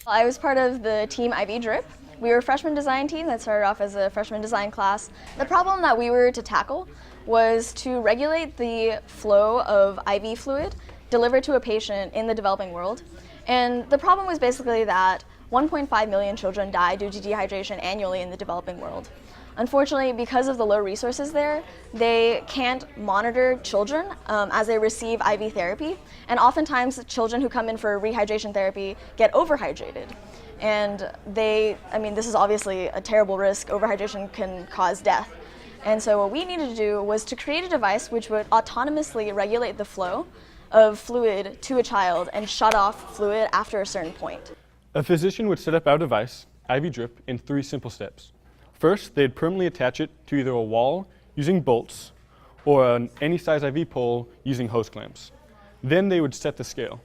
I was part of the team IV Drip. We were a freshman design team that started off as a freshman design class. The problem that we were to tackle was to regulate the flow of IV fluid delivered to a patient in the developing world. And the problem was basically that 1.5 million children die due to dehydration annually in the developing world. Unfortunately, because of the low resources there, they can't monitor children as they receive IV therapy. And oftentimes, children who come in for rehydration therapy get overhydrated. And this is obviously a terrible risk. Overhydration can cause death. And so what we needed to do was to create a device which would autonomously regulate the flow of fluid to a child and shut off fluid after a certain point. A physician would set up our device, IV Drip, in 3 simple steps. First, they'd permanently attach it to either a wall using bolts or any size IV pole using hose clamps. Then they would set the scale.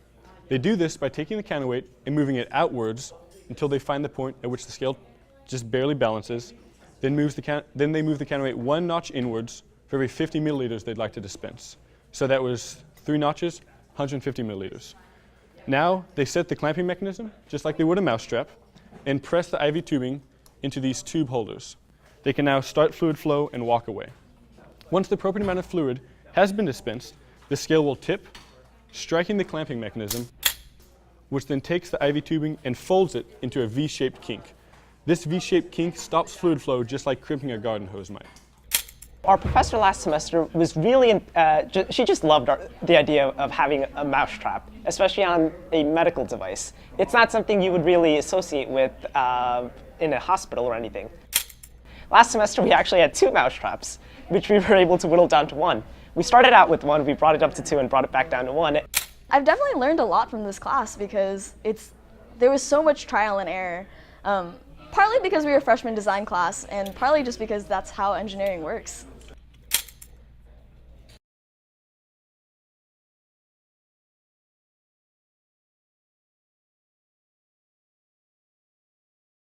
They do this by taking the counterweight and moving it outwards until they find the point at which the scale just barely balances. Then they move the counterweight 1 notch inwards for every 50 milliliters they'd like to dispense. So that was 3 notches, 150 milliliters. Now they set the clamping mechanism, just like they would a mousetrap, and press the IV tubing into these tube holders. They can now start fluid flow and walk away. Once the appropriate amount of fluid has been dispensed, the scale will tip, striking the clamping mechanism, which then takes the IV tubing and folds it into a V-shaped kink. This V-shaped kink stops fluid flow just like crimping a garden hose might. Our professor last semester was really, she just loved the idea of having a mousetrap, especially on a medical device. It's not something you would really associate with in a hospital or anything. Last semester we actually had 2 mousetraps, which we were able to whittle down to 1. We started out with 1, we brought it up to 2 and brought it back down to 1. I've definitely learned a lot from this class because there was so much trial and error. Partly because we were a freshman design class and partly just because that's how engineering works.